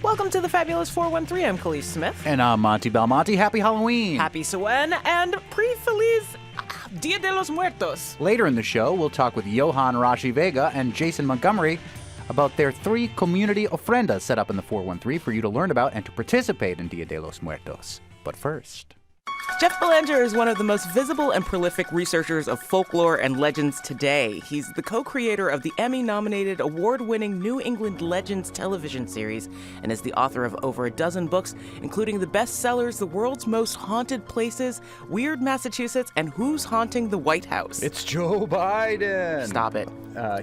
Welcome to the Fabulous 413. I'm Khalees Smith. And I'm Monty Belmonte. Happy Halloween. Happy Samhain and pre-Feliz Dia de los Muertos. Later in the show, we'll talk with Iohann, Rashi, Vega, and Jason Montgomery about their 3 community ofrendas set up in the 413 for you to learn about and to participate in Dia de los Muertos. But first... Jeff Belanger is one of the most visible and prolific researchers of folklore and legends today. He's the co-creator of the Emmy-nominated, award-winning New England Legends television series and is the author of over a dozen books, including the bestsellers The World's Most Haunted Places, Weird Massachusetts, and Who's Haunting the White House. It's Joe Biden! Stop it.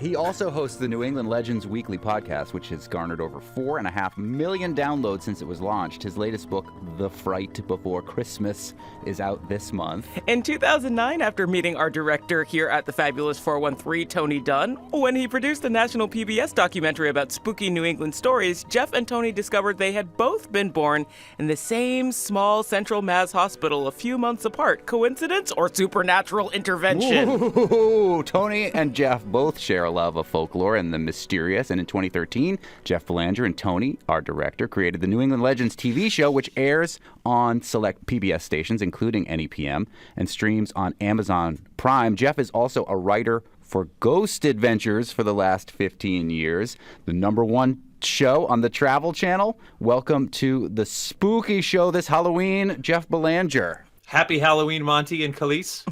He also hosts the New England Legends Weekly podcast, which has garnered over 4.5 million downloads since it was launched. His latest book, The Fright Before Christmas, is out this month. In 2009, after meeting our director here at the Fabulous 413, Tony Dunn, when he produced a national PBS documentary about spooky New England stories, Jeff and Tony discovered they had both been born in the same small Central Mass hospital a few months apart. Coincidence or supernatural intervention? Ooh, Tony and Jeff both share a love of folklore and the mysterious, and in 2013, Jeff Belanger and Tony, our director, created the New England Legends TV show, which airs on select PBS stations, including NEPM, and streams on Amazon Prime. Jeff is also a writer for Ghost Adventures for the last 15 years, the #1 show on the Travel Channel. Welcome to the spooky show this Halloween, Jeff Belanger. Happy Halloween, Monty and Khalees.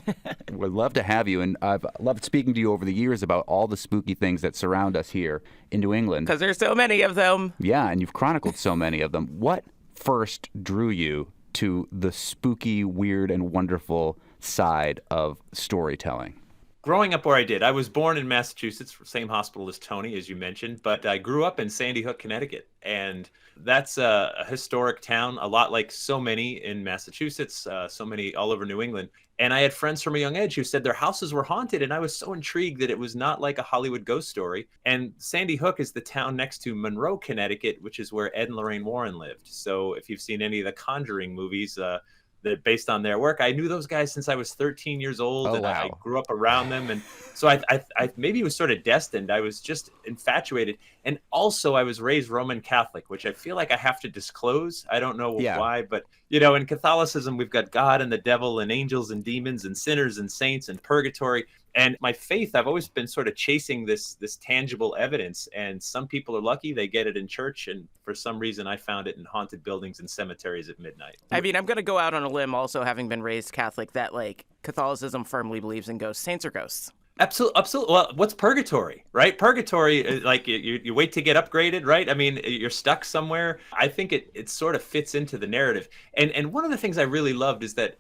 We'd love to have you, and I've loved speaking to you over the years about all the spooky things that surround us here in New England. Because there's so many of them. Yeah, and you've chronicled so many of them. What first drew you to the spooky, weird, and wonderful side of storytelling? Growing up where I did, I was born in Massachusetts, same hospital as Tony, as you mentioned, but I grew up in Sandy Hook, Connecticut, and that's a historic town, a lot like so many in Massachusetts, so many all over New England. And I had friends from a young age who said their houses were haunted, and I was so intrigued that it was not like a Hollywood ghost story. And Sandy Hook is the town next to Monroe, Connecticut, which is where Ed and Lorraine Warren lived. So if you've seen any of the Conjuring movies, that based on their work, I knew those guys since I was 13 years old, Oh, and wow. I grew up around them. And so I maybe it was sort of destined. I was just infatuated. And also I was raised Roman Catholic, which I feel like I have to disclose. I don't know why, but in Catholicism, we've got God and the devil and angels and demons and sinners and saints and purgatory. And my faith, I've always been sort of chasing this tangible evidence. And some people are lucky, they get it in church. And for some reason, I found it in haunted buildings and cemeteries at midnight. I mean, I'm going to go out on a limb also having been raised Catholic that, Catholicism firmly believes in ghosts. Saints are ghosts. Absolutely. Well, what's purgatory, right? Purgatory, you wait to get upgraded, right? I mean, you're stuck somewhere. I think it sort of fits into the narrative. And one of the things I really loved is that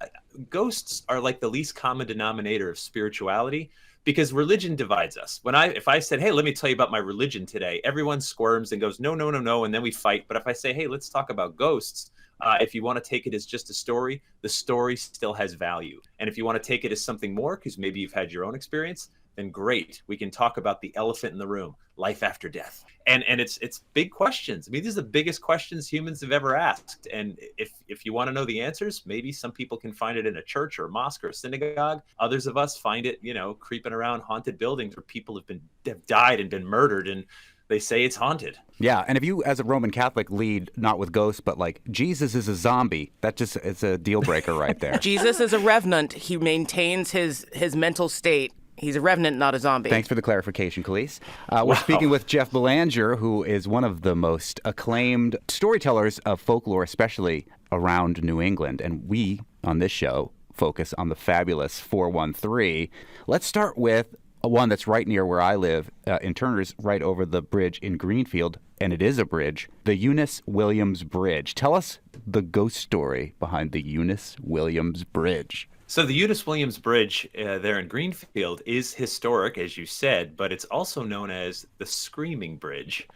ghosts are like the least common denominator of spirituality, because religion divides us. If I said, hey, let me tell you about my religion today, everyone squirms and goes, no, no, no, no, and then we fight. But if I say, hey, let's talk about ghosts, if you want to take it as just a story, the story still has value. And if you want to take it as something more, because maybe you've had your own experience, then great. We can talk about the elephant in the room, life after death. And it's big questions. I mean, these are the biggest questions humans have ever asked. And if you want to know the answers, maybe some people can find it in a church or a mosque or a synagogue. Others of us find it, creeping around haunted buildings where people have died and been murdered, and they say it's haunted. Yeah, and if you, as a Roman Catholic, lead not with ghosts, but Jesus is a zombie, it's a deal breaker right there. Jesus is a revenant. He maintains his mental state. He's a revenant, not a zombie. Thanks for the clarification, Khalees. We're speaking with Jeff Belanger, who is one of the most acclaimed storytellers of folklore, especially around New England. And we, on this show, focus on the Fabulous 413. Let's start with one that's right near where I live, in Turner's, right over the bridge in Greenfield, and it is a bridge, the Eunice Williams Bridge. Tell us the ghost story behind the Eunice Williams Bridge. So the Eunice Williams Bridge there in Greenfield is historic, as you said, but it's also known as the Screaming Bridge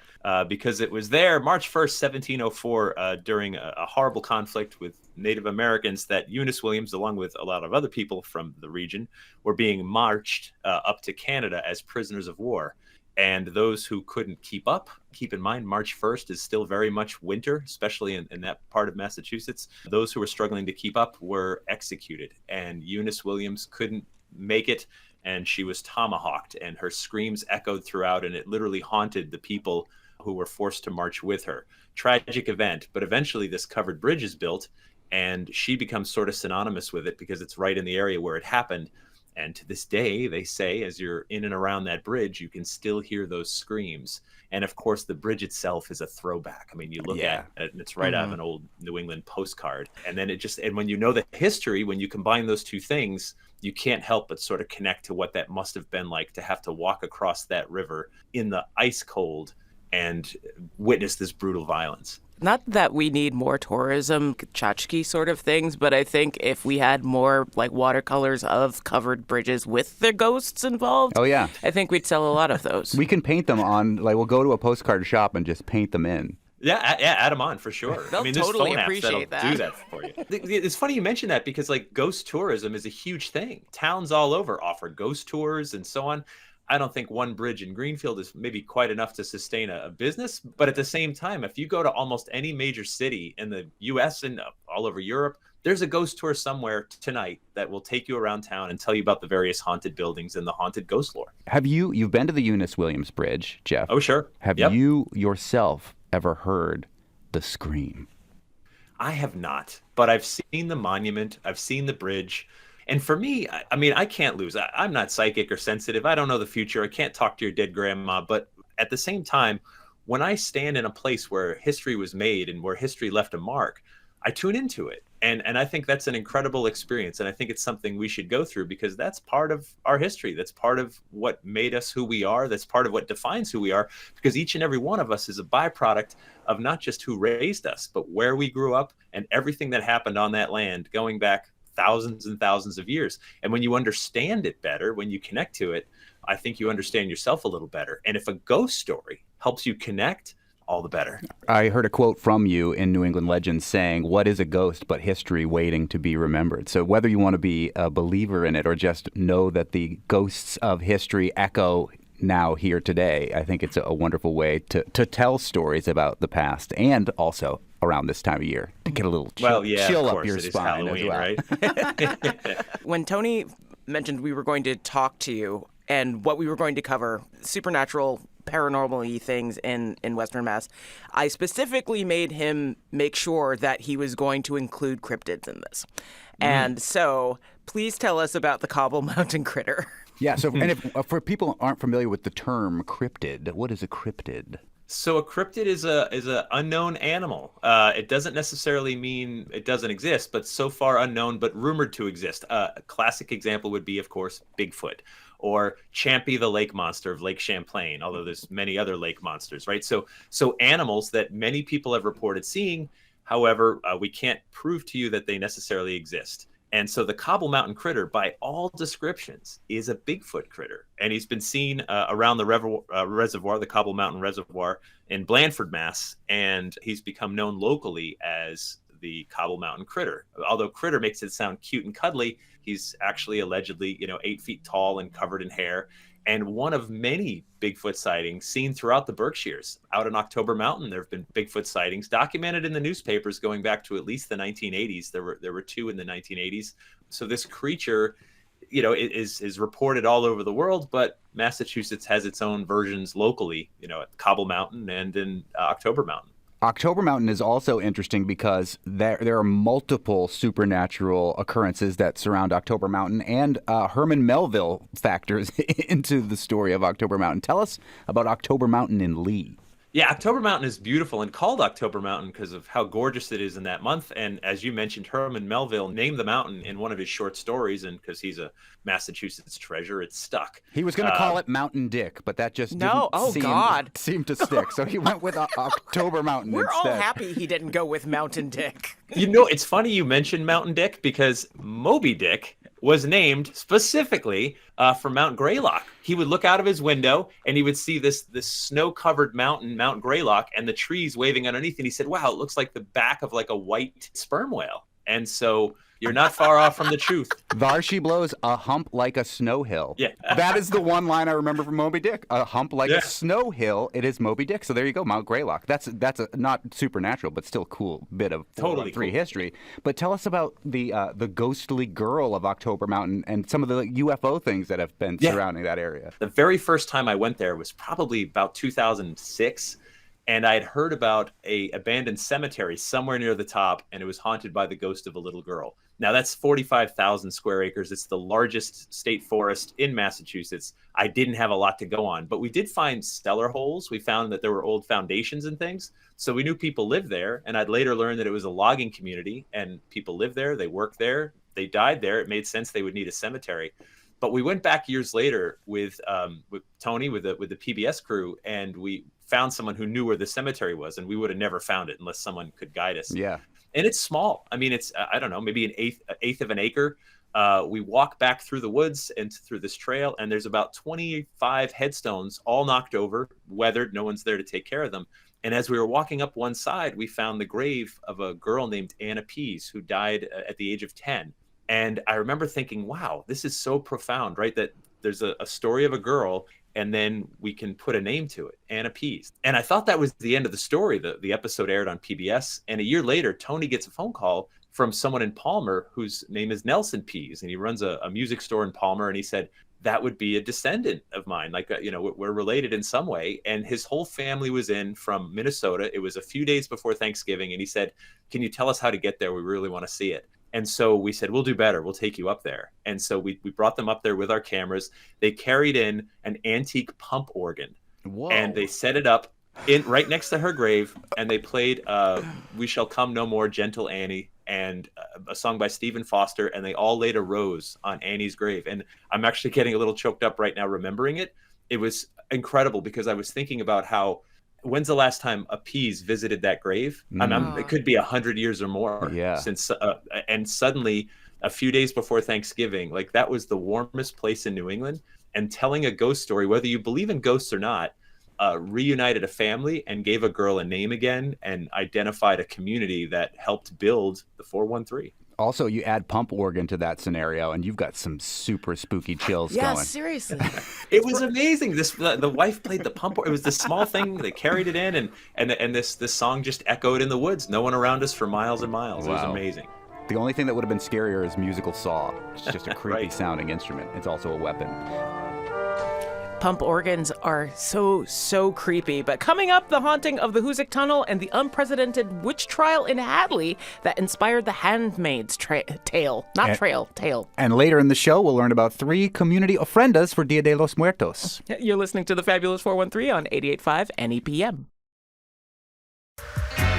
because it was there March 1st, 1704, during a horrible conflict with Native Americans, that Eunice Williams, along with a lot of other people from the region, were being marched up to Canada as prisoners of war. And those who couldn't keep up, keep in mind, March 1st is still very much winter, especially in that part of Massachusetts. Those who were struggling to keep up were executed. And Eunice Williams couldn't make it, and she was tomahawked, and her screams echoed throughout, and it literally haunted the people who were forced to march with her. Tragic event, but eventually this covered bridge is built, and she becomes sort of synonymous with it because it's right in the area where it happened. And to this day, they say, as you're in and around that bridge, you can still hear those screams. And of course, the bridge itself is a throwback. I mean, you look at it, and it's right out of an old New England postcard. And then and when you know the history, when you combine those two things, you can't help but sort of connect to what that must have been like to have to walk across that river in the ice cold and witness this brutal violence. Not that we need more tourism, tchotchke sort of things, but I think if we had more like watercolors of covered bridges with their ghosts involved, Oh, yeah. I think we'd sell a lot of those. We can paint them on, like, we'll go to a postcard shop and just paint them in. Yeah, add them on for sure. They'll there's totally phone apps appreciate that'll that. do that for you. It's funny you mention that because like ghost tourism is a huge thing. Towns all over offer ghost tours and so on. I don't think one bridge in Greenfield is maybe quite enough to sustain a business. But at the same time, if you go to almost any major city in the US and all over Europe, there's a ghost tour somewhere tonight that will take you around town and tell you about the various haunted buildings and the haunted ghost lore. You've been to the Eunice Williams Bridge, Jeff? Oh, sure. Have you yourself ever heard the scream? I have not, but I've seen the monument. I've seen the bridge. And for me, I mean, I can't lose. I'm not psychic or sensitive. I don't know the future. I can't talk to your dead grandma. But at the same time, when I stand in a place where history was made and where history left a mark, I tune into it. And I think that's an incredible experience. And I think it's something we should go through because that's part of our history. That's part of what made us who we are. That's part of what defines who we are, because each and every one of us is a byproduct of not just who raised us, but where we grew up and everything that happened on that land going back thousands and thousands of years. And when you understand it better, when you connect to it, I think you understand yourself a little better. And if a ghost story helps you connect, all the better. I heard a quote from you in New England Legends saying, "What is a ghost but history waiting to be remembered?" So whether you want to be a believer in it or just know that the ghosts of history echo now here today, I think it's a wonderful way to tell stories about the past and also around this time of year to get a little chill up your spine as well. Right? When Tony mentioned we were going to talk to you and what we were going to cover, supernatural, paranormal-y things in Western Mass, I specifically made him make sure that he was going to include cryptids in this. And so please tell us about the Cobble Mountain Critter. Yeah, so and if for people who aren't familiar with the term cryptid, what is a cryptid? So a cryptid is a unknown animal. It doesn't necessarily mean it doesn't exist, but so far unknown, but rumored to exist. A classic example would be, of course, Bigfoot or Champy the lake monster of Lake Champlain, although there's many other lake monsters, right? So animals that many people have reported seeing, however, we can't prove to you that they necessarily exist. And so the Cobble Mountain Critter, by all descriptions, is a Bigfoot critter. And he's been seen around the reservoir, the Cobble Mountain Reservoir in Blandford, Mass. And he's become known locally as the Cobble Mountain Critter. Although critter makes it sound cute and cuddly, he's actually allegedly, 8 feet tall and covered in hair. And one of many Bigfoot sightings seen throughout the Berkshires. Out in October Mountain, there have been Bigfoot sightings documented in the newspapers going back to at least the 1980s. There were 2 in the 1980s. So this creature, is reported all over the world, but Massachusetts has its own versions locally, at Cobble Mountain and in October Mountain. October Mountain is also interesting because there are multiple supernatural occurrences that surround October Mountain, and Herman Melville factors into the story of October Mountain. Tell us about October Mountain in Lee. Yeah, October Mountain is beautiful and called October Mountain because of how gorgeous it is in that month. And as you mentioned, Herman Melville named the mountain in one of his short stories, and because he's a Massachusetts treasure, it stuck. He was going to call it Mountain Dick, but that just didn't seem to stick. So he went with October Mountain We're instead. all happy he didn't go with Mountain Dick. It's funny you mentioned Mountain Dick because Moby Dick was named specifically for Mount Greylock. He would look out of his window and he would see this snow-covered mountain, Mount Greylock, and the trees waving underneath. And he said, "Wow, it looks like the back of like a white sperm whale." And so you're not far off from the truth. Thar she blows a hump like a snow hill. Yeah. That is the one line I remember from Moby Dick. A hump like a snow hill. It is Moby Dick. So there you go, Mount Greylock. That's a not supernatural, but still cool bit of totally free cool history. But tell us about the ghostly girl of October Mountain and some of the UFO things that have been surrounding that area. The very first time I went there was probably about 2006. And I had heard about a abandoned cemetery somewhere near the top, and it was haunted by the ghost of a little girl. Now that's 45,000 square acres. It's the largest state forest in Massachusetts. I didn't have a lot to go on, but we did find cellar holes. We found that there were old foundations and things. So we knew people lived there. And I'd later learned that it was a logging community, and people lived there. They worked there. They died there. It made sense they would need a cemetery. But we went back years later with Tony, with the PBS crew, and we found someone who knew where the cemetery was, and we would have never found it unless someone could guide us. Yeah. And it's small. I mean, it's, I don't know, maybe an eighth of an acre. We walk back through the woods and through this trail, and there's about 25 headstones, all knocked over, weathered. No one's there to take care of them. And as we were walking up one side, we found the grave of a girl named Anna Pease, who died at the age of 10. And I remember thinking, wow, this is so profound, right? That there's a story of a girl, and then we can put a name to it, Anna Pease. And I thought that was the end of the story. The episode aired on PBS. And a year later, Tony gets a phone call from someone in Palmer whose name is Nelson Pease. And he runs a music store in Palmer. And he said, that would be a descendant of mine. Like, we're related in some way. And his whole family was in from Minnesota. It was a few days before Thanksgiving. And he said, can you tell us how to get there? We really want to see it. And so we said, we'll do better. We'll take you up there. And so we brought them up there with our cameras. They carried in an antique pump organ. Whoa. And they set it up right next to her grave. And they played We Shall Come No More, Gentle Annie, and a song by Stephen Foster. And they all laid a rose on Annie's grave. And I'm actually getting a little choked up right now remembering it. It was incredible because I was thinking about how, when's the last time a Pease visited that grave? It could be 100 years or more since, and suddenly a few days before Thanksgiving, like that was the warmest place in New England. And telling a ghost story, whether you believe in ghosts or not, reunited a family and gave a girl a name again and identified a community that helped build the 413. Also, you add pump organ to that scenario, and you've got some super spooky chills going. Yeah, seriously. It was amazing. The wife played the pump. It was this small thing. They carried it in, and this song just echoed in the woods. No one around us for miles and miles. Wow. It was amazing. The only thing that would have been scarier is musical saw. It's just a creepy sounding instrument. It's also a weapon. Pump organs are so creepy. But coming up, the haunting of the Hoosick Tunnel and the unprecedented witch trial in Hadley that inspired the Handmaid's Tale. Tale. And later in the show, we'll learn about 3 community ofrendas for Dia de los Muertos. You're listening to the Fabulous 413 on 88.5 NEPM.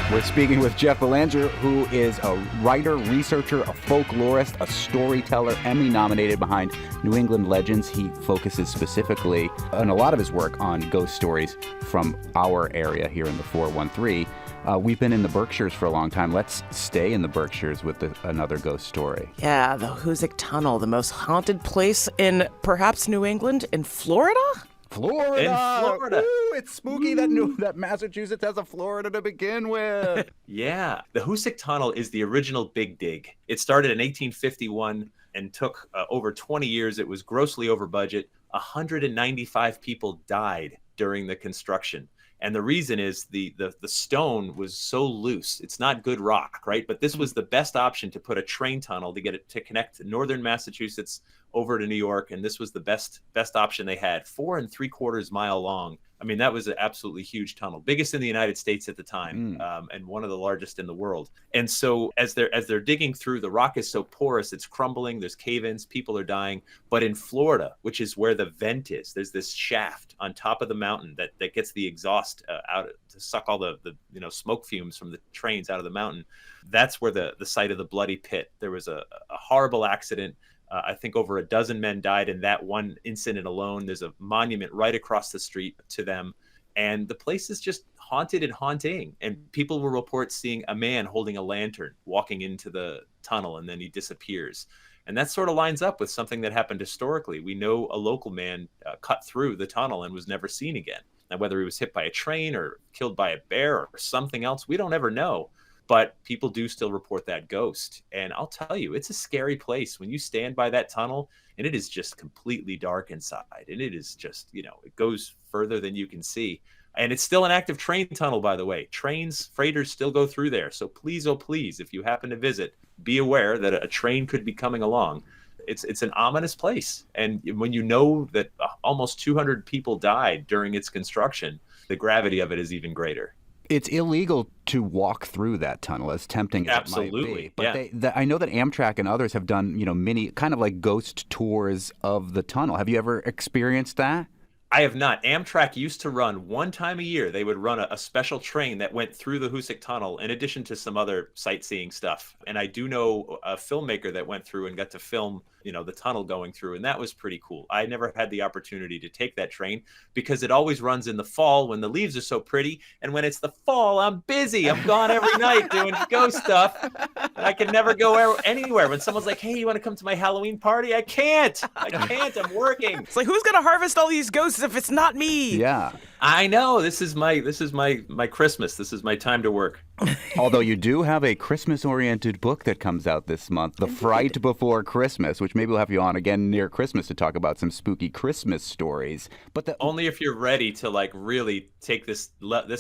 We're speaking with Jeff Belanger, who is a writer, researcher, a folklorist, a storyteller, Emmy-nominated behind New England Legends. He focuses specifically on a lot of his work on ghost stories from our area here in the 413. We've been in the Berkshires for a long time. Let's stay in the Berkshires with another ghost story. Yeah, the Hoosick Tunnel, the most haunted place in perhaps New England, in Florida? Florida! In Florida. Ooh, it's spooky that Massachusetts has a Florida to begin with. Yeah. The Hoosick Tunnel is the original Big Dig. It started in 1851 and took over 20 years. It was grossly over budget. 195 people died during the construction. And the reason is the stone was so loose. It's not good rock, right? But this was the best option to put a train tunnel to get it to connect northern Massachusetts over to New York. And this was the best option they had. 4 3/4 mile long. I mean, that was an absolutely huge tunnel, biggest in the United States at the time, and one of the largest in the world. And so as they're digging through, the rock is so porous, it's crumbling. There's cave-ins, people are dying. But in Florida, which is where the vent is, there's this shaft on top of the mountain that gets the exhaust out to suck all the smoke fumes from the trains out of the mountain. That's where the site of the bloody pit. There was a horrible accident. I think over a dozen men died in that one incident alone. There's a monument right across the street to them. And the place is just haunted and haunting. And people will report seeing a man holding a lantern walking into the tunnel, and then he disappears. And that sort of lines up with something that happened historically. We know a local man cut through the tunnel and was never seen again. Now, whether he was hit by a train or killed by a bear or something else, we don't ever know. But people do still report that ghost. And I'll tell you, it's a scary place when you stand by that tunnel and it is just completely dark inside. And it is just, it goes further than you can see. And it's still an active train tunnel, by the way. Trains, freighters still go through there. So please, oh please, if you happen to visit, be aware that a train could be coming along. It's an ominous place. And when you know that almost 200 people died during its construction, the gravity of it is even greater. It's illegal to walk through that tunnel, as tempting as it might be. But I know that Amtrak and others have done, mini kind of like ghost tours of the tunnel. Have you ever experienced that? I have not. Amtrak used to run one time a year. They would run a special train that went through the Hoosick Tunnel in addition to some other sightseeing stuff. And I do know a filmmaker that went through and got to film, the tunnel going through. And that was pretty cool. I never had the opportunity to take that train because it always runs in the fall when the leaves are so pretty. And when it's the fall, I'm busy. I'm gone every night doing ghost stuff. And I can never go anywhere. When someone's like, hey, you want to come to my Halloween party? I can't. I'm working. It's like, who's going to harvest all these ghosts if it's not me? Yeah. I know. This is my Christmas. This is my time to work. Although you do have a Christmas-oriented book that comes out this month, The Fright Before Christmas, which maybe we'll have you on again near Christmas to talk about some spooky Christmas stories. But only if you're ready to really take this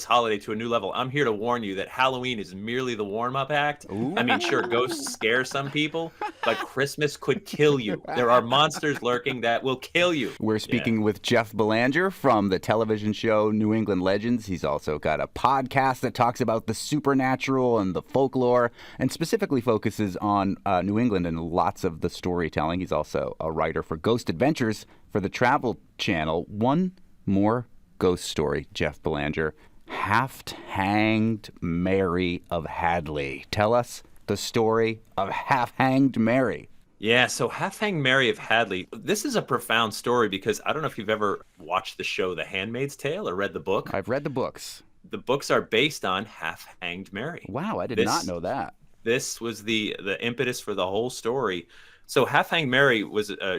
holiday to a new level. I'm here to warn you that Halloween is merely the warm-up act. Ooh. I mean, sure, ghosts scare some people, but Christmas could kill you. There are monsters lurking that will kill you. We're speaking with Jeff Belanger from the television show New England Legends. He's also got a podcast that talks about the supernatural and the folklore and specifically focuses on New England and lots of the storytelling. He's also a writer for Ghost Adventures for the Travel Channel. One more ghost story, Jeff Belanger. Half-hanged Mary of Hadley. Tell us the story of Half-hanged Mary. Yeah, so Half-hanged Mary of Hadley, this is a profound story because I don't know if you've ever watched the show The Handmaid's Tale or read the book. I've read the books. The books are based on Half-hanged Mary. Wow, I did not know that. This was the impetus for the whole story. So Half-hanged Mary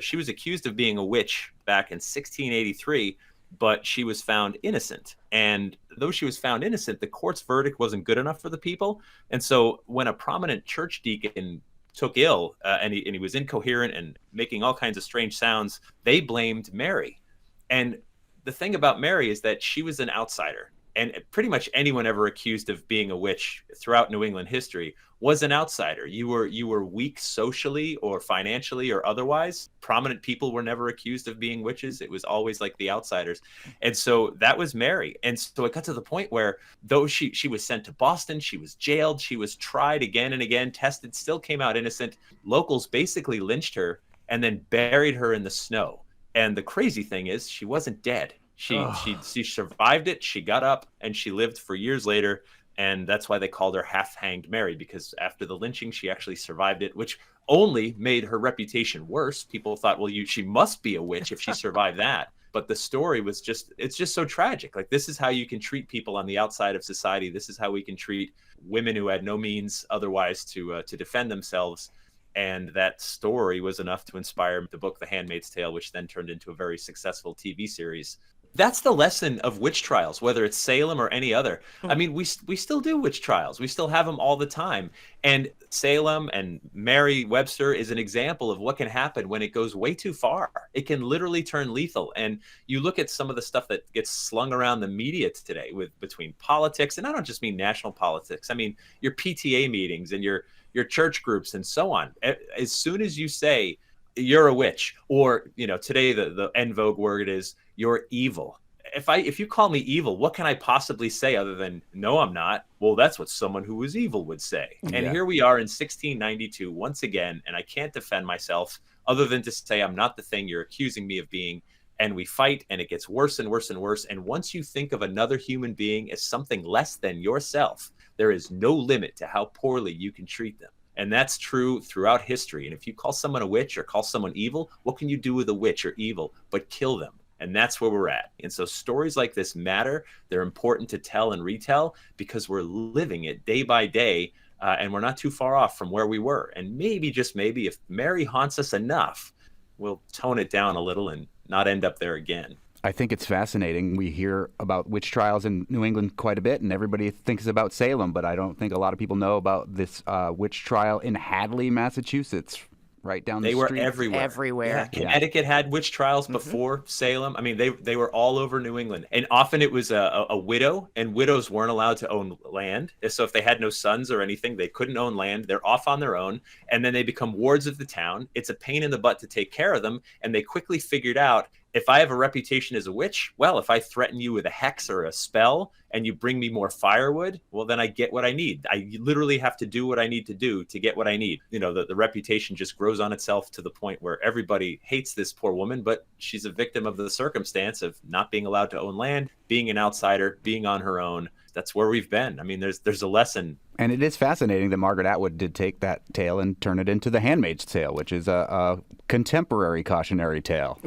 she was accused of being a witch back in 1683, but she was found innocent. And though she was found innocent, the court's verdict wasn't good enough for the people. And so when a prominent church deacon took ill and he was incoherent and making all kinds of strange sounds, they blamed Mary. And the thing about Mary is that she was an outsider. And pretty much anyone ever accused of being a witch throughout New England history was an outsider. You were weak socially or financially or otherwise. Prominent people were never accused of being witches. It was always like the outsiders. And so that was Mary. And so it got to the point where though she was sent to Boston, she was jailed, she was tried again and again, tested, still came out innocent. Locals basically lynched her and then buried her in the snow. And the crazy thing is she wasn't dead. She survived it. She got up and she lived for years later. And that's why they called her Half-hanged Mary, because after the lynching, she actually survived it, which only made her reputation worse. People thought, well, she must be a witch if she survived that. But the story was it's just so tragic. Like, this is how you can treat people on the outside of society. This is how we can treat women who had no means otherwise to defend themselves. And that story was enough to inspire the book, The Handmaid's Tale, which then turned into a very successful TV series. That's the lesson of witch trials, whether it's Salem or any other. I mean, we still do witch trials. We still have them all the time. And Salem and Mary Webster is an example of what can happen when it goes way too far. It can literally turn lethal. And you look at some of the stuff that gets slung around the media today between politics, and I don't just mean national politics. I mean, your PTA meetings and your church groups and so on. As soon as you say you're a witch, or today the en vogue word is you're evil. If you call me evil, what can I possibly say other than no, I'm not? Well, that's what someone who was evil would say. And here we are in 1692 once again, and I can't defend myself other than to say I'm not the thing you're accusing me of being. And we fight, and it gets worse and worse and worse. And once you think of another human being as something less than yourself, there is no limit to how poorly you can treat them. And that's true throughout history. And if you call someone a witch or call someone evil, what can you do with a witch or evil but kill them? And that's where we're at. And so stories like this matter. They're important to tell and retell because we're living it day by day. And we're not too far off from where we were. And maybe, just maybe, if Mary haunts us enough, we'll tone it down a little and not end up there again. I think it's fascinating. We hear about witch trials in New England quite a bit, and everybody thinks about Salem, but I don't think a lot of people know about this witch trial in Hadley, Massachusetts, right down the street. They were everywhere. Everywhere. Yeah. Connecticut had witch trials before Salem. I mean, they were all over New England. And often it was a widow, and widows weren't allowed to own land. So if they had no sons or anything, they couldn't own land. They're off on their own. And then they become wards of the town. It's a pain in the butt to take care of them. And they quickly figured out If I have a reputation as a witch, well, if I threaten you with a hex or a spell and you bring me more firewood, well, then I get what I need. I literally have to do what I need to do to get what I need. The reputation just grows on itself to the point where everybody hates this poor woman, but she's a victim of the circumstance of not being allowed to own land, being an outsider, being on her own. That's where we've been. I mean, there's a lesson. And it is fascinating that Margaret Atwood did take that tale and turn it into The Handmaid's Tale, which is a contemporary cautionary tale.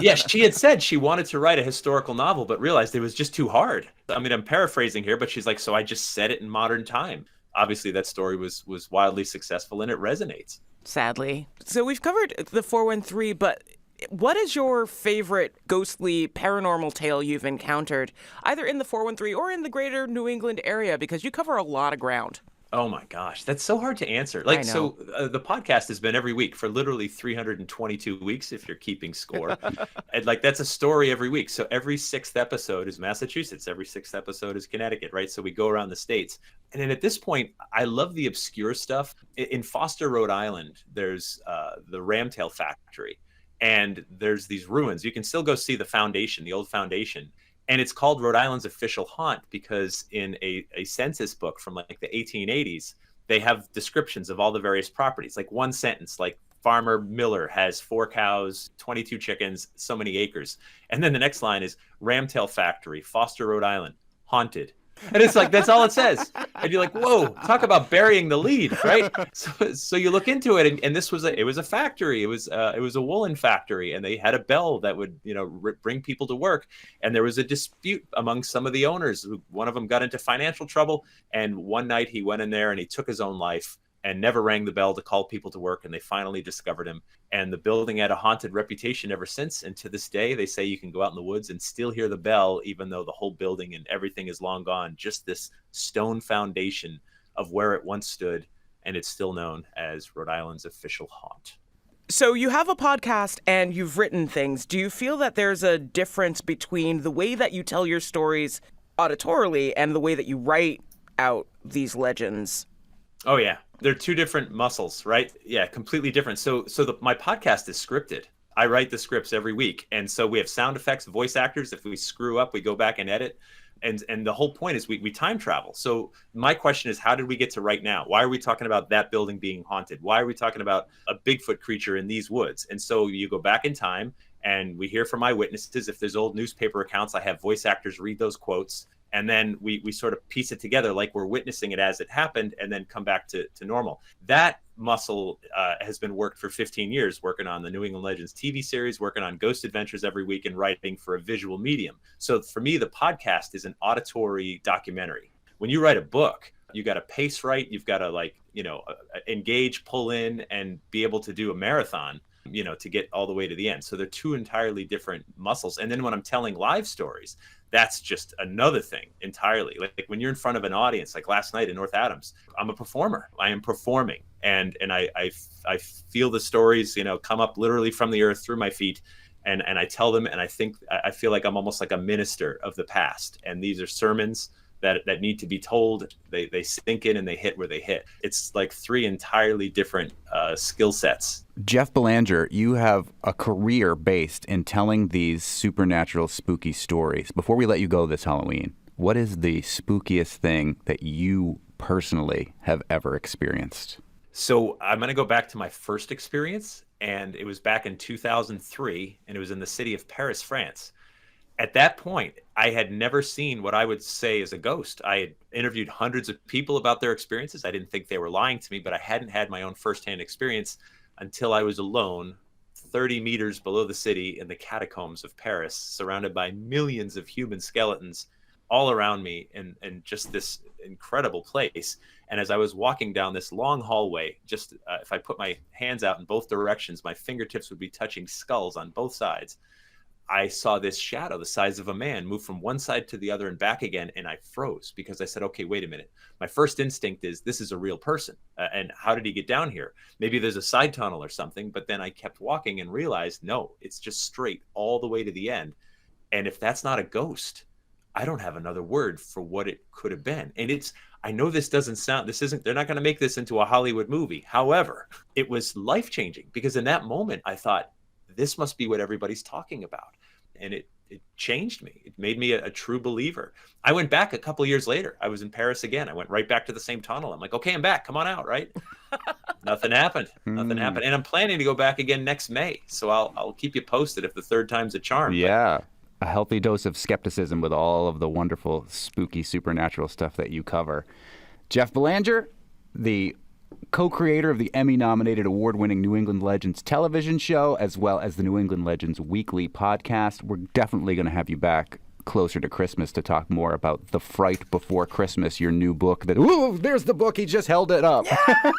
Yes, she had said she wanted to write a historical novel, but realized it was just too hard. I mean, I'm paraphrasing here, but she's like, so I just set it in modern time. Obviously, that story was wildly successful, and it resonates. Sadly. So we've covered the 413, but what is your favorite ghostly paranormal tale you've encountered, either in the 413 or in the greater New England area? Because you cover a lot of ground. Oh my gosh, that's so hard to answer. I know. So the podcast has been every week for literally 322 weeks, if you're keeping score. And that's a story every week. So every sixth episode is Massachusetts. Every sixth episode is Connecticut, right? So we go around the states. And then at this point, I love the obscure stuff. In Foster, Rhode Island, there's the Ramtail factory. And there's these ruins. You can still go see the foundation, the old foundation. And it's called Rhode Island's official haunt because in a census book from the 1880s, they have descriptions of all the various properties. Like one sentence, like Farmer Miller has 4 cows, 22 chickens, so many acres. And then the next line is Ramtail Factory, Foster, Rhode Island, haunted. And it's like, that's all it says. And you're like, whoa, talk about burying the lead, right? So you look into it, and this was it was a factory. It was a woolen factory, and they had a bell that would, bring people to work. And there was a dispute among some of the owners. One of them got into financial trouble, and one night he went in there and he took his own life and never rang the bell to call people to work. And they finally discovered him. And the building had a haunted reputation ever since. And to this day, they say you can go out in the woods and still hear the bell, even though the whole building and everything is long gone. Just this stone foundation of where it once stood. And it's still known as Rhode Island's official haunt. So you have a podcast and you've written things. Do you feel that there's a difference between the way that you tell your stories auditorily and the way that you write out these legends? Oh, yeah. They're two different muscles, right? Yeah, completely different. So my podcast is scripted. I write the scripts every week. And so we have sound effects, voice actors. If we screw up, we go back and edit. And the whole point is we time travel. So my question is, how did we get to right now? Why are we talking about that building being haunted? Why are we talking about a Bigfoot creature in these woods? And so you go back in time and we hear from eyewitnesses. If there's old newspaper accounts, I have voice actors read those quotes. And then we sort of piece it together like we're witnessing it as it happened and then come back to normal. That muscle has been worked for 15 years, working on the New England Legends TV series, working on Ghost Adventures every week, and writing for a visual medium. So for me, the podcast is an auditory documentary. When you write a book, you got to pace right. You've got to engage, pull in, and be able to do a marathon, to get all the way to the end. So they're two entirely different muscles. And then when I'm telling live stories, that's just another thing entirely. Like when you're in front of an audience, like last night in North Adams, I'm a performer. I am performing, and I feel the stories, come up literally from the earth through my feet, and I tell them, and I feel like I'm almost like a minister of the past. And these are sermons that need to be told. They sink in and they hit where they hit. It's like 3 entirely different skill sets. Jeff Belanger, you have a career based in telling these supernatural, spooky stories. Before we let you go this Halloween, what is the spookiest thing that you personally have ever experienced? So I'm going to go back to my first experience, and it was back in 2003, and it was in the city of Paris, France. At that point, I had never seen what I would say is a ghost. I had interviewed hundreds of people about their experiences. I didn't think they were lying to me, but I hadn't had my own firsthand experience until I was alone 30 meters below the city in the catacombs of Paris, surrounded by millions of human skeletons all around me, and just this incredible place. And as I was walking down this long hallway, just if I put my hands out in both directions, my fingertips would be touching skulls on both sides. I saw this shadow the size of a man move from one side to the other and back again, and I froze because I said, okay, wait a minute. My first instinct is this is a real person, and how did he get down here? Maybe there's a side tunnel or something, but then I kept walking and realized, no, it's just straight all the way to the end. And if that's not a ghost, I don't have another word for what it could have been. And I know they're not going to make this into a Hollywood movie. However, it was life-changing because in that moment I thought, this must be what everybody's talking about. And it changed me. It made me a true believer. I went back a couple of years later. I was in Paris again. I went right back to the same tunnel. I'm like, okay, I'm back. Come on out, right? Nothing happened. Nothing happened. And I'm planning to go back again next May. So I'll keep you posted if the third time's a charm. Yeah. A healthy dose of skepticism with all of the wonderful, spooky, supernatural stuff that you cover. Jeff Belanger, the co-creator of the Emmy-nominated award-winning New England Legends television show, as well as the New England Legends weekly podcast. We're definitely going to have you back closer to Christmas to talk more about The Fright Before Christmas, your new book that, ooh, there's the book. He just held it up. Yeah.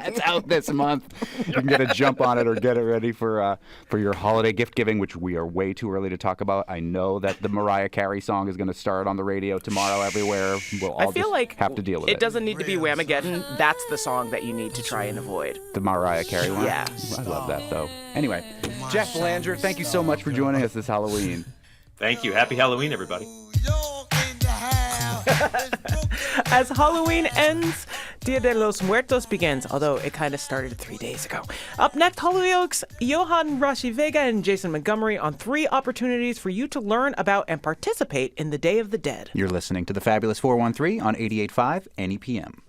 It's out this month. You can get a jump on it or get it ready for your holiday gift giving, which we are way too early to talk about. I know that the Mariah Carey song is going to start on the radio tomorrow everywhere. We'll all have to deal with it. It doesn't need to be Whamageddon. That's the song that you need to try and avoid. The Mariah Carey one? Yeah. I love that, though. Anyway, Jeff Belanger, thank you so much for joining us this Halloween. Thank you. Happy Halloween, everybody. As Halloween ends, Dia de los Muertos begins, although it kind of started 3 days ago. Up next, Holyoke's Iohann, Rashi, Vega, and Jason Montgomery on 3 opportunities for you to learn about and participate in the Day of the Dead. You're listening to the Fabulous 413 on 88.5 NEPM.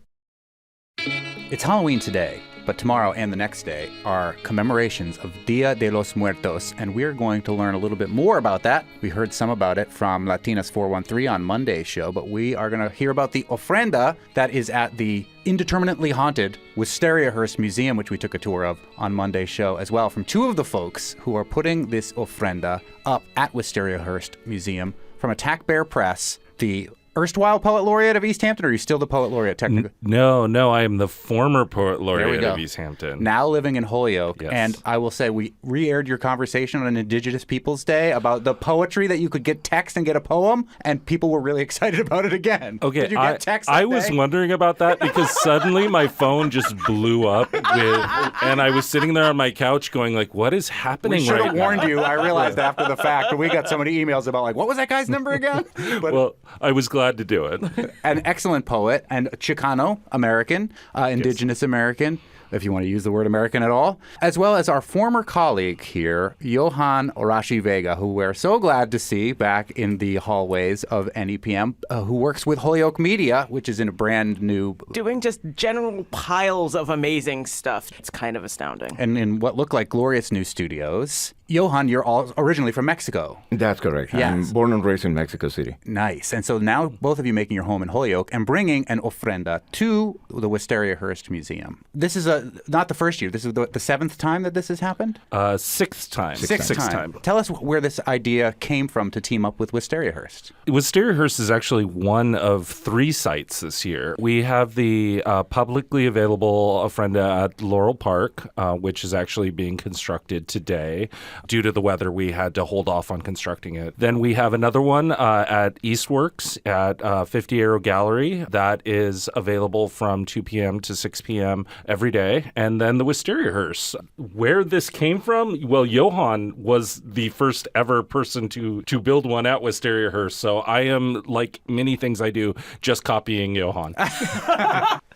It's Halloween today, but tomorrow and the next day are commemorations of Dia de los Muertos, and we're going to learn a little bit more about that. We heard some about it from Latinas 413 on Monday's show, but we are going to hear about the Ofrenda that is at the indeterminately haunted Wistariahurst Museum, which we took a tour of on Monday's show as well, from 2 of the folks who are putting this Ofrenda up at Wistariahurst Museum from Attack Bear Press, the erstwhile poet laureate of Easthampton, or are you still the poet laureate technically? No, I am the former poet laureate of Easthampton. Now living in Holyoke. Yes. And I will say, we re-aired your conversation on Indigenous Peoples Day about the poetry that you could get text and get a poem, and people were really excited about it again. Okay, did you get text I that was day? wondering about that because suddenly my phone just blew up, and I was sitting there on my couch going like, what is happening We should right have now? warned you. I realized after the fact, but we got so many emails about like, what was that guy's number again? But Well, I was glad to do it. an excellent poet and Chicano American, Indigenous American, if you want to use the word American at all, as well as our former colleague here, Iohann Rashi Vega, who we're so glad to see back in the hallways of NEPM, who works with Holyoke Media, which is in a brand new... Doing just general piles of amazing stuff. It's kind of astounding. And in what look like glorious new studios. Johan, you're all originally from Mexico. That's correct. Yes. I'm born and raised in Mexico City. Nice. And so now both of you making your home in Holyoke and bringing an ofrenda to the Wistariahurst Museum. This is not the first year. This is the 7th time that this has happened? 6th time. Sixth time. Tell us where this idea came from to team up with Wistariahurst. Wistariahurst is actually one of 3 sites this year. We have the publicly available Ofrenda at Laurel Park, which is actually being constructed today. Due to the weather, we had to hold off on constructing it. Then we have another one at Eastworks at 50 Arrow Gallery that is available from 2 p.m. to 6 p.m. every day. And then the Wistariahurst. Where this came from? Well, Iohann was the first ever person to build one at Wistariahurst. So I am, like many things I do, just copying Iohann.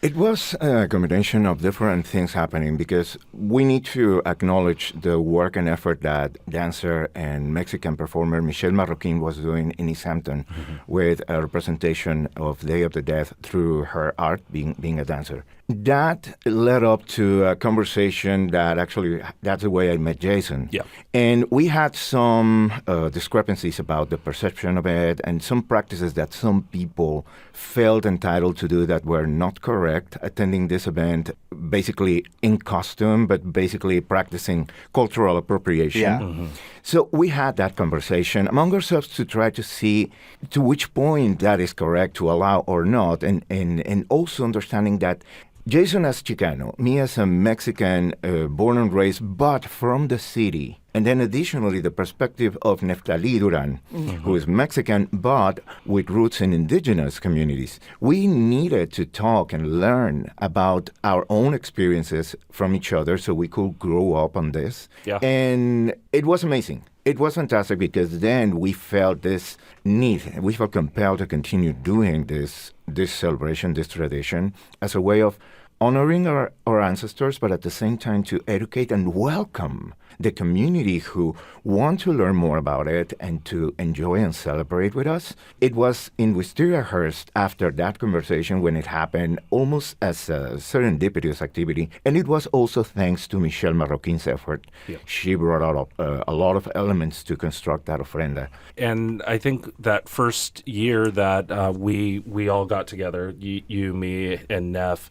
It was a combination of different things happening because we need to acknowledge the work and effort that dancer and Mexican performer Michelle Marroquin was doing in Easthampton with a representation of Day of the Dead through her art, being a dancer. That led up to a conversation that actually, that's the way I met Jason. Yeah. And we had some discrepancies about the perception of it and some practices that some people felt entitled to do that were not correct, attending this event basically in costume, but basically practicing cultural appropriation. Yeah. So we had that conversation among ourselves to try to see to which point that is correct to allow or not, and also understanding that Jason as Chicano, me as a Mexican born and raised, but from the city. And then additionally, the perspective of Neftali Duran, who is Mexican, but with roots in indigenous communities. We needed to talk and learn about our own experiences from each other so we could grow up on this. Yeah. And it was amazing. It was fantastic because then we felt this need, we felt compelled to continue doing this celebration, this tradition, as a way of honoring our ancestors, but at the same time to educate and welcome the community who want to learn more about it and to enjoy and celebrate with us. It was in Wistariahurst after that conversation when it happened almost as a serendipitous activity. And it was also thanks to Michelle Marroquin's effort. Yeah. She brought out a lot of elements to construct that ofrenda. And I think that first year that we all got together, you, me, and Neff,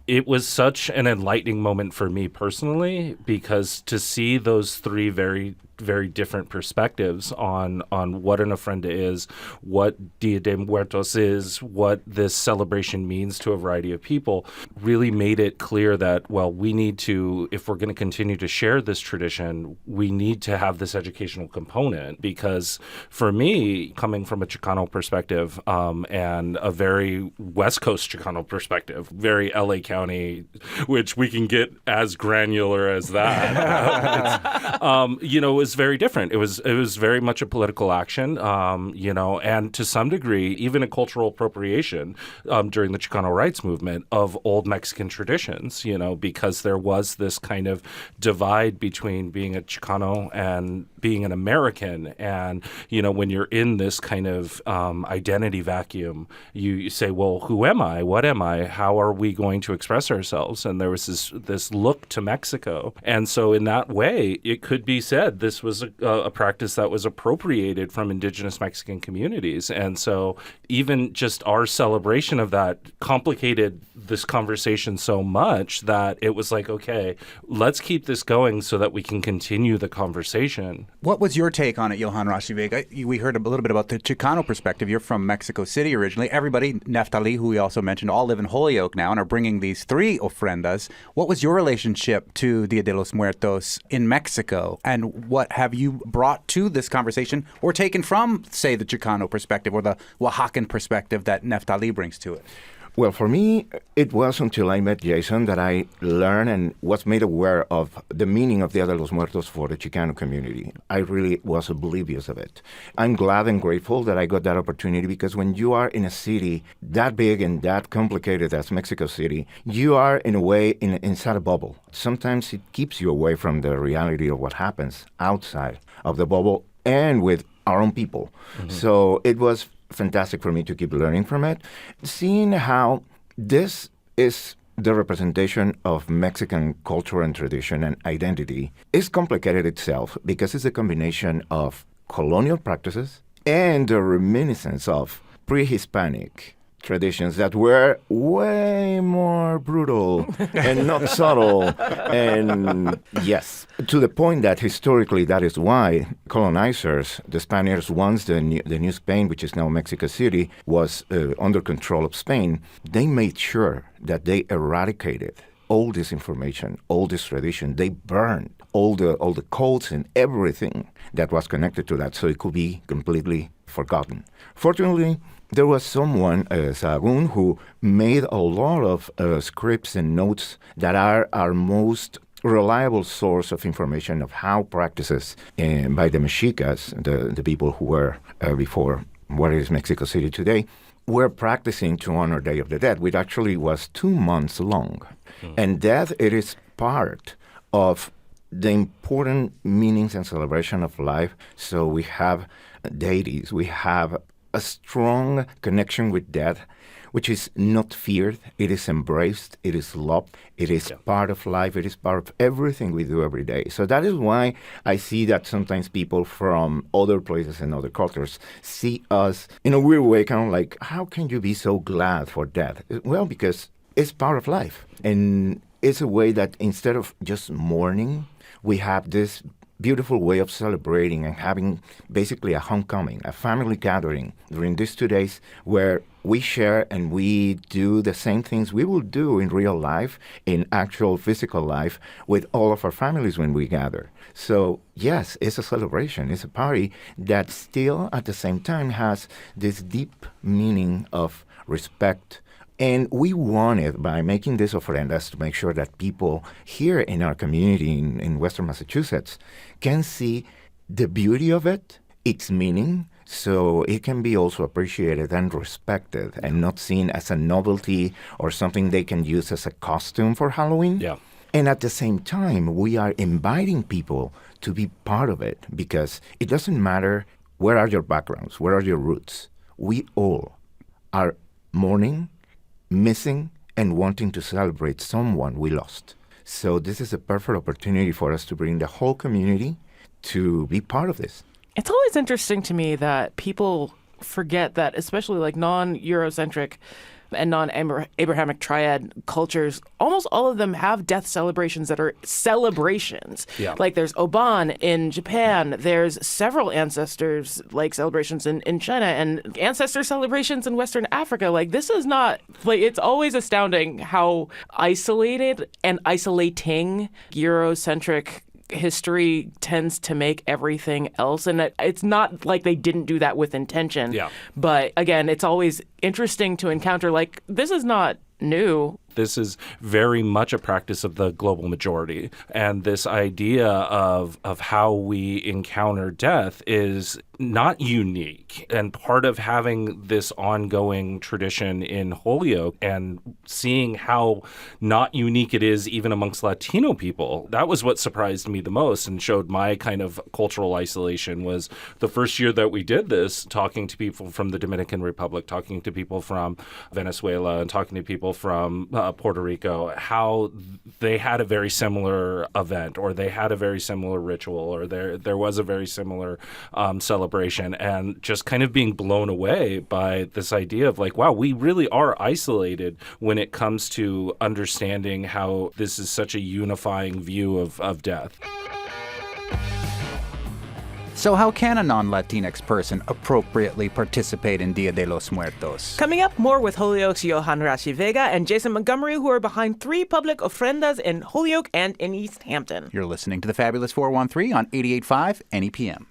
it was such an enlightening moment for me personally, because to see those three very, very different perspectives on what an ofrenda is, what Dia de Muertos is, what this celebration means to a variety of people, really made it clear that, well, we need to, if we're going to continue to share this tradition, we need to have this educational component. Because for me, coming from a Chicano perspective and a very West Coast Chicano perspective, very LA County, which we can get as granular as that, it was very different. It was very much a political action, and to some degree, even a cultural appropriation during the Chicano rights movement of old Mexican traditions, because there was this kind of divide between being a Chicano and being an American. And, when you're in this kind of identity vacuum, you say, well, who am I? What am I? How are we going to express ourselves? And there was this look to Mexico. And so in that way, it could be said this was a practice that was appropriated from indigenous Mexican communities. And so even just our celebration of that complicated this conversation so much that it was like, okay, let's keep this going so that we can continue the conversation. What was your take on it, Iohann, Rashi, Vega? We heard a little bit about the Chicano perspective. You're from Mexico City originally. Everybody, Neftali, who we also mentioned, all live in Holyoke now and are bringing these three ofrendas. What was your relationship to Dia de los Muertos in Mexico? And what have you brought to this conversation or taken from, say, the Chicano perspective or the Oaxacan perspective that Neftali brings to it? Well, for me, it was until I met Jason that I learned and was made aware of the meaning of Dia de los Muertos for the Chicano community. I really was oblivious of it. I'm glad and grateful that I got that opportunity, because when you are in a city that big and that complicated as Mexico City, you are in a way inside a bubble. Sometimes it keeps you away from the reality of what happens outside of the bubble and with our own people. Mm-hmm. So it was fantastic for me to keep learning from it, seeing how this is the representation of Mexican culture and tradition and identity is complicated itself, because it's a combination of colonial practices and the reminiscence of pre-Hispanic traditions that were way more brutal and not subtle. And yes, to the point that historically that is why colonizers, the Spaniards, once the new Spain, which is now Mexico City, was under control of Spain, they made sure that they eradicated all this information, all this tradition. They burned all the codes and everything that was connected to that, so it could be completely forgotten. Fortunately, there was someone, Sahagún, who made a lot of scripts and notes that are our most reliable source of information of how practices by the Mexicas, the people who were before what is Mexico City today, were practicing to honor Day of the Dead, which actually was 2 months long. And death, it is part of the important meanings and celebration of life. So we have deities, we have a strong connection with death, which is not feared, it is embraced, it is loved, it is part of life, it is part of everything we do every day. So that is why I see that sometimes people from other places and other cultures see us in a weird way, kind of like, how can you be so glad for death? Well, because it's part of life. And it's a way that instead of just mourning, we have this beautiful way of celebrating and having basically a homecoming, a family gathering during these 2 days where we share and we do the same things we will do in real life, in actual physical life, with all of our families when we gather. So yes, it's a celebration. It's a party that still at the same time has this deep meaning of respect. And we wanted, by making these ofrendas, to make sure that people here in our community in Western Massachusetts can see the beauty of it, its meaning, so it can be also appreciated and respected and not seen as a novelty or something they can use as a costume for Halloween. Yeah. And at the same time, we are inviting people to be part of it, because it doesn't matter where are your backgrounds, where are your roots. We all are mourning, missing, and wanting to celebrate someone we lost. So this is a perfect opportunity for us to bring the whole community to be part of this. It's always interesting to me that people forget that, especially like non-Eurocentric and non-Abrahamic triad cultures, almost all of them have death celebrations that are celebrations. Yeah. Like there's Oban in Japan, there's several ancestors like celebrations in China, and ancestor celebrations in Western Africa. Like this is not, like it's always astounding how isolated and isolating Eurocentric history tends to make everything else. And it's not like they didn't do that with intention. Yeah. But again, it's always interesting to encounter, like, this is not new. This is very much a practice of the global majority. And this idea of how we encounter death is not unique. And part of having this ongoing tradition in Holyoke and seeing how not unique it is even amongst Latino people, that was what surprised me the most and showed my kind of cultural isolation. Was the first year that we did this, talking to people from the Dominican Republic, talking to people from Venezuela, and talking to people from Puerto Rico, how they had a very similar event, or they had a very similar ritual, or there was a very similar celebration, and just kind of being blown away by this idea of like, wow, we really are isolated when it comes to understanding how this is such a unifying view of death. So how can a non-Latinx person appropriately participate in Dia de los Muertos? Coming up, more with Holyoke's Iohann Rashi Vega and Jason Montgomery, who are behind 3 public ofrendas in Holyoke and in Easthampton. You're listening to the Fabulous 413 on 88.5 NEPM.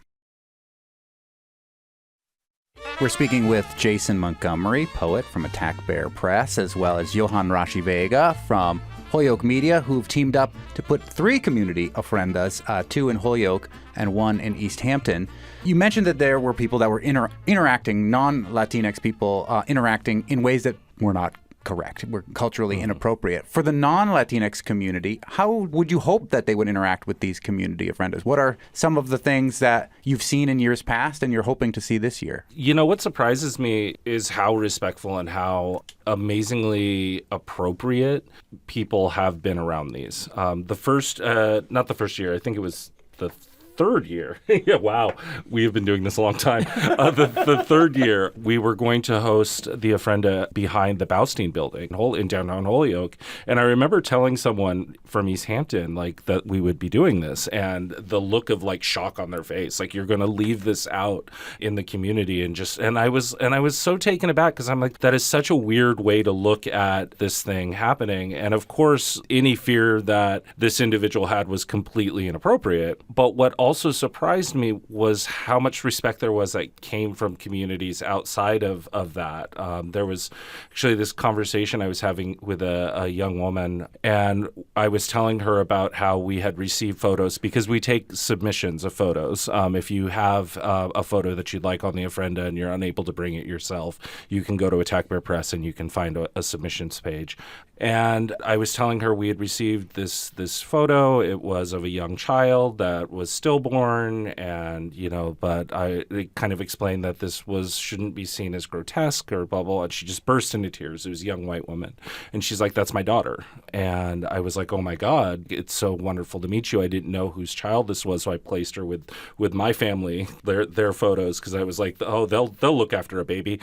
We're speaking with Jason Montgomery, poet from Attack Bear Press, as well as Iohann Rashi Vega from Holyoke Media, who've teamed up to put 3 community ofrendas, 2 in Holyoke and 1 in Easthampton. You mentioned that there were people that were interacting, non-Latinx people interacting in ways that were not correct, were culturally inappropriate. For the non-Latinx community, how would you hope that they would interact with these community ofrendas? What are some of the things that you've seen in years past and you're hoping to see this year? You know, what surprises me is how respectful and how amazingly appropriate people have been around these. Not the first year, I think it was the third year. Yeah, wow. We have been doing this a long time. The third year, we were going to host the Ofrenda behind the Baustein building in downtown Holyoke. And I remember telling someone from Easthampton, like, that we would be doing this, and the look of like shock on their face, like, you're going to leave this out in the community. And I was so taken aback, because I'm like, that is such a weird way to look at this thing happening. And of course, any fear that this individual had was completely inappropriate. But what also surprised me was how much respect there was that came from communities outside of that. There was actually this conversation I was having with a young woman, and I was telling her about how we had received photos, because we take submissions of photos. If you have a photo that you'd like on the Ofrenda and you're unable to bring it yourself, you can go to Attack Bear Press and you can find a submissions page. And I was telling her we had received this photo. It was of a young child that was stillborn, and but I kind of explained that this shouldn't be seen as grotesque or blah blah. And she just burst into tears. It was a young white woman, and she's like, "That's my daughter." And I was like, "Oh my God, it's so wonderful to meet you. I didn't know whose child this was, so I placed her with my family, their photos, because I was like, oh, they'll look after a baby."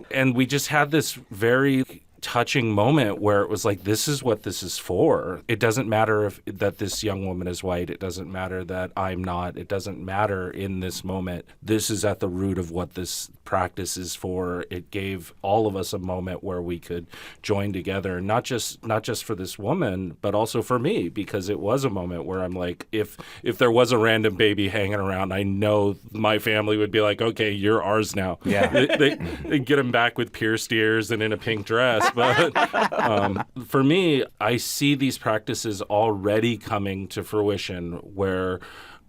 And we just had this very touching moment where it was like, this is what this is for. It doesn't matter that this young woman is white. It doesn't matter that I'm not. It doesn't matter in this moment. This is at the root of what this practice is for. It gave all of us a moment where we could join together, not just for this woman, but also for me, because it was a moment where I'm like, if there was a random baby hanging around, I know my family would be like, okay, you're ours now. Yeah. They get him back with pierced ears and in a pink dress. But for me, I see these practices already coming to fruition, where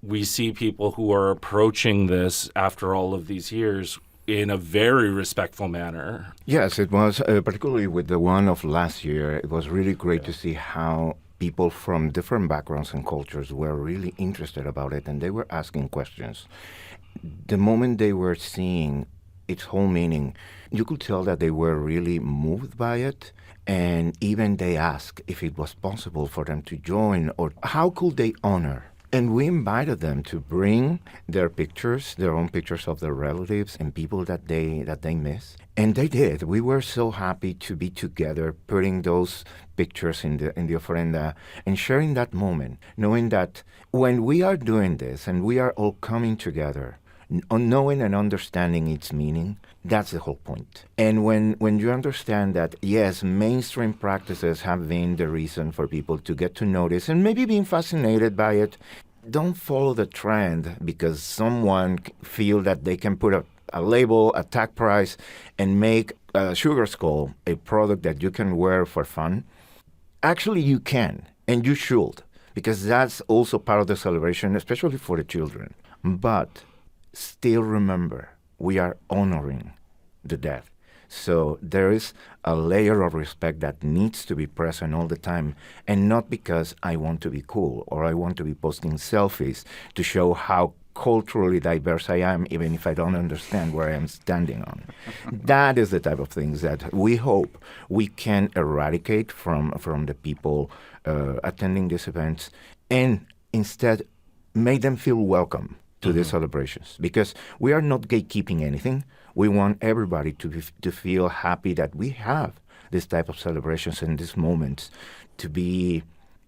we see people who are approaching this after all of these years in a very respectful manner. Yes, it was, particularly with the one of last year, it was really great to see how people from different backgrounds and cultures were really interested about it, and they were asking questions. The moment they were seeing its whole meaning, you could tell that they were really moved by it, and even they asked if it was possible for them to join, or how could they honor. And we invited them to bring their pictures, their own pictures of their relatives and people that they miss. And they did. We were so happy to be together, putting those pictures in the ofrenda and sharing that moment, knowing that when we are doing this and we are all coming together, knowing and understanding its meaning, that's the whole point. And when you understand that, yes, mainstream practices have been the reason for people to get to notice and maybe being fascinated by it, don't follow the trend because someone feel that they can put a label, a tag price, and make a sugar skull a product that you can wear for fun. Actually, you can, and you should, because that's also part of the celebration, especially for the children. But still remember, we are honoring the dead. So there is a layer of respect that needs to be present all the time, and not because I want to be cool or I want to be posting selfies to show how culturally diverse I am, even if I don't understand where I am standing on. That is the type of things that we hope we can eradicate from the people attending these events, and instead make them feel welcome to these celebrations, because we are not gatekeeping anything. We want everybody to feel happy that we have this type of celebrations and these moments, to be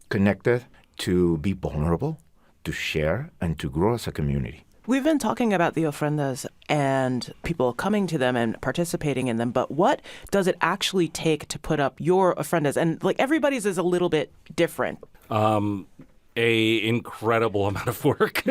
connected, to be vulnerable, to share, and to grow as a community. We've been talking about the ofrendas and people coming to them and participating in them, but what does it actually take to put up your ofrendas? And like everybody's is a little bit different. A incredible amount of work.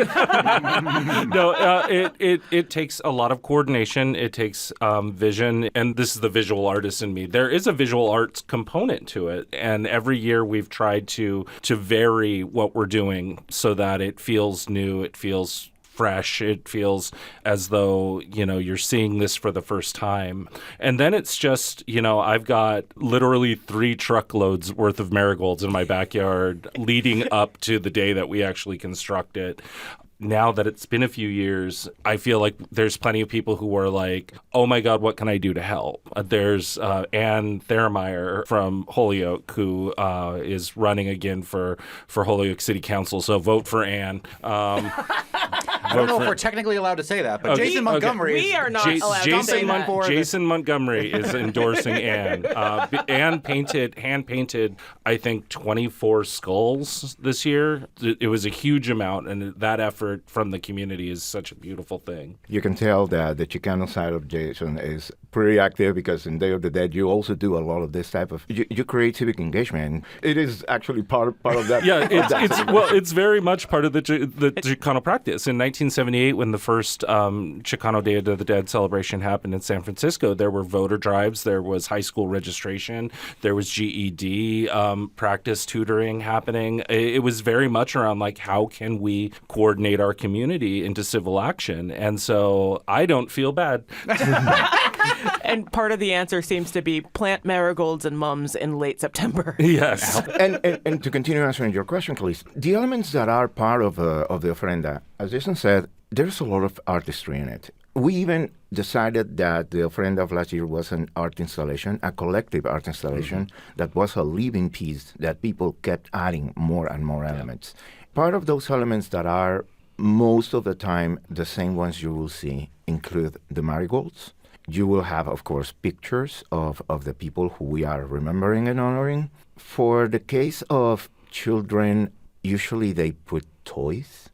It takes a lot of coordination. It takes vision, and this is the visual artist in me. There is a visual arts component to it, and every year we've tried to vary what we're doing so that it feels new. It feels fresh. It feels as though, you're seeing this for the first time. And then it's just, I've got literally 3 truckloads worth of marigolds in my backyard leading up to the day that we actually construct it. Now that it's been a few years, I feel like there's plenty of people who are like, oh my God, what can I do to help? There's Ann Therameyer from Holyoke who is running again for Holyoke City Council. So vote for Ann. I don't know if we're technically allowed to say that, but Jason Montgomery we are not allowed to say that. Jason Montgomery is endorsing Ann. Ann hand-painted, I think, 24 skulls this year. It was a huge amount, and that effort from the community is such a beautiful thing. You can tell that the Chicano side of Jason is pretty active, because in Day of the Dead you also do a lot of this type of you create civic engagement. It is actually part of that. Yeah, it's very much part of the Chicano practice. In 1978, when the first Chicano Day of the Dead celebration happened in San Francisco, there were voter drives, there was high school registration, there was GED practice tutoring happening. It was very much around like, how can we coordinate our community into civil action? And so I don't feel bad. And part of the answer seems to be plant marigolds and mums in late September. Yes. And to continue answering your question, Khalees, the elements that are part of the ofrenda, as Jason said, there's a lot of artistry in it. We even decided that the ofrenda of last year was an art installation, a collective art installation that was a living piece that people kept adding more and more elements. Part of those elements that are most of the time the same ones you will see include the marigolds. You will have, of course, pictures of the people who we are remembering and honoring. For the case of children, usually they put toys.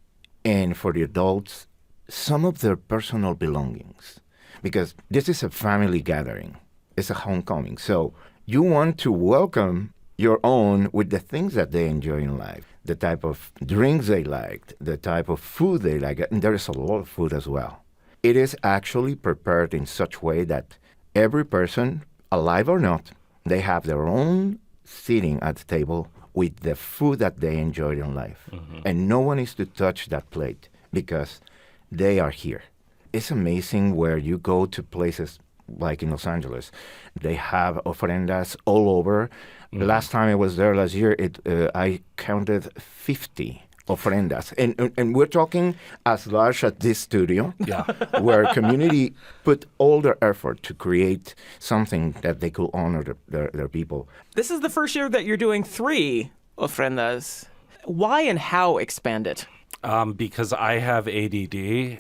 And for the adults, some of their personal belongings. Because this is a family gathering. It's a homecoming. So you want to welcome your own with the things that they enjoy in life. The type of drinks they liked, the type of food they like. And there is a lot of food as well. It is actually prepared in such a way that every person, alive or not, they have their own seating at the table with the food that they enjoyed in life. And no one is to touch that plate because they are here. it's amazing where you go to places like in Los Angeles. They have ofrendas all over. The last time I was there last year, I counted 50 ofrendas. And we're talking as large as this studio, where community put all their effort to create something that they could honor their people. This is the first year that you're doing 3 ofrendas. Why and how expand it? Because I have ADD.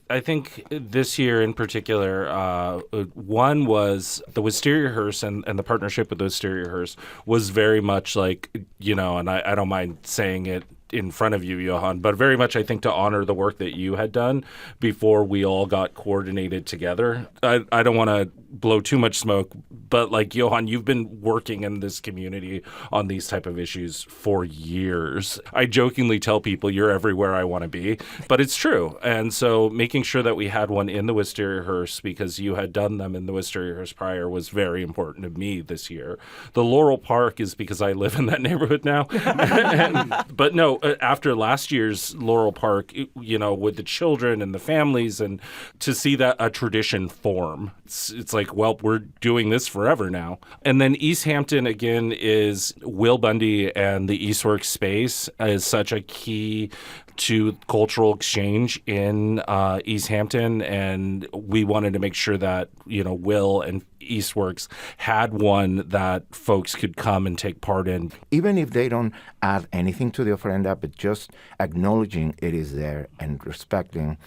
I think this year in particular, one was the Wistariahurst and the partnership with Wistariahurst was very much like, and I don't mind saying it in front of you, Iohann, but very much, I think, to honor the work that you had done before we all got coordinated together. I don't want to blow too much smoke, but like Iohann, you've been working in this community on these type of issues for years. I jokingly tell people you're everywhere I want to be, but it's true. And so making sure that we had one in the Wistariahurst, because you had done them in the Wistariahurst prior, was very important to me this year. The Laurel Park is because I live in that neighborhood now. But no, after last year's Laurel Park, with the children and the families, and to see that a tradition form, it's like, well, we're doing this forever now. And then Easthampton, again, is Will Bundy and the Eastworks space is such a key to cultural exchange in Easthampton, and we wanted to make sure that Will and Eastworks had one that folks could come and take part in. Even if they don't add anything to the ofrenda, but just acknowledging it is there and respecting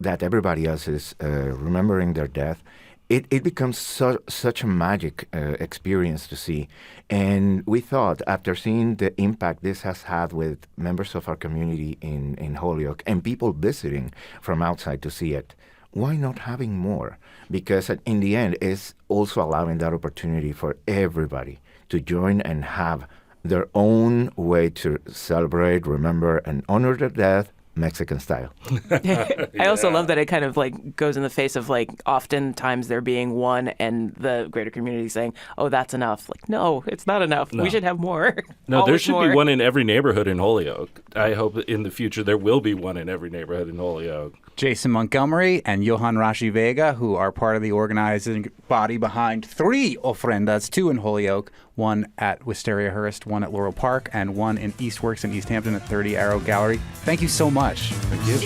that everybody else is remembering their death, it becomes such a magic experience to see. And we thought, after seeing the impact this has had with members of our community in Holyoke and people visiting from outside to see it, why not having more? Because in the end, it's also allowing that opportunity for everybody to join and have their own way to celebrate, remember, and honor their death, Mexican style. I also love that it kind of like goes in the face of like oftentimes there being one and the greater community saying, oh, that's enough. Like, no, it's not enough. No. We should have more. No, there should be one in every neighborhood in Holyoke. I hope in the future there will be one in every neighborhood in Holyoke. Jason Montgomery and Iohann Rashi Vega, who are part of the organizing body behind 3 ofrendas, 2 in Holyoke, 1 at Wistariahurst, 1 at Laurel Park, and 1 in Eastworks and Easthampton at 30 Arrow Gallery. Thank you so much. Thank you.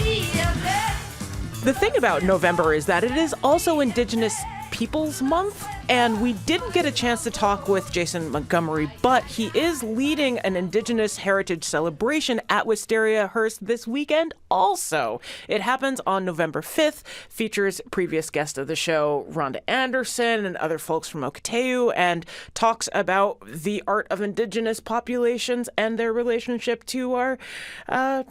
The thing about November is that it is also Indigenous Peoples Month, and we didn't get a chance to talk with Jason Montgomery, but he is leading an Indigenous heritage celebration at Wistariahurst this weekend also. It happens on November 5th, features previous guest of the show, Rhonda Anderson, and other folks from Okateu, and talks about the art of Indigenous populations and their relationship to our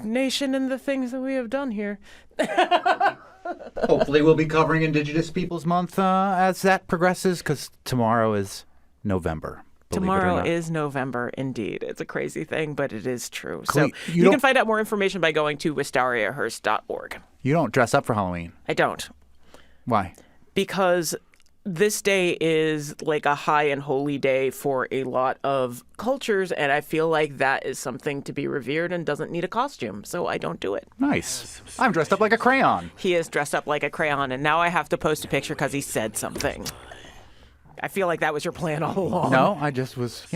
nation and the things that we have done here. Hopefully we'll be covering Indigenous Peoples Month as that progresses, because tomorrow is November. Tomorrow is November, indeed. It's a crazy thing, but it is true. So you can find out more information by going to Wistariahurst.org. You don't dress up for Halloween? I don't. Why? Because this day is like a high and holy day for a lot of cultures, and I feel like that is something to be revered and doesn't need a costume, so I don't do it. Nice. I'm dressed up like a crayon. He is dressed up like a crayon, and now I have to post a picture because he said something. I feel like that was your plan all along. No, I just was,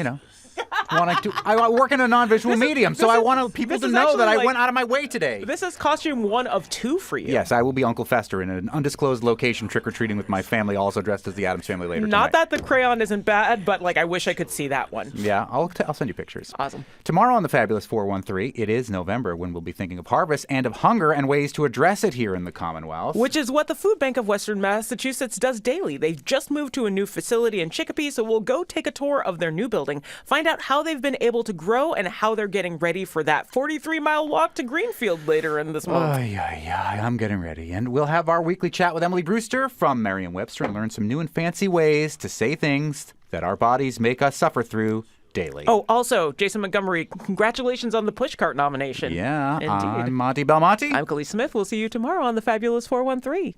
I work in a non-visual medium, so I want people to know that I went out of my way today. This is costume 1 of 2 for you. Yes, I will be Uncle Fester in an undisclosed location trick-or-treating with my family, also dressed as the Addams Family later tonight. Not that the crayon isn't bad, but I wish I could see that one. Yeah, I'll send you pictures. Awesome. Tomorrow on the Fabulous 413, it is November, when we'll be thinking of harvest and of hunger and ways to address it here in the Commonwealth. Which is what the Food Bank of Western Massachusetts does daily. They've just moved to a new facility in Chicopee, so we'll go take a tour of their new building, find out how they've been able to grow and how they're getting ready for that 43-mile walk to Greenfield later in this month. I'm getting ready. And we'll have our weekly chat with Emily Brewster from Merriam-Webster and learn some new and fancy ways to say things that our bodies make us suffer through daily. Oh, also, Jason Montgomery, congratulations on the Pushcart nomination. Yeah, indeed. I'm Monty Belmonte. I'm Khalees Smith. We'll see you tomorrow on the Fabulous 413.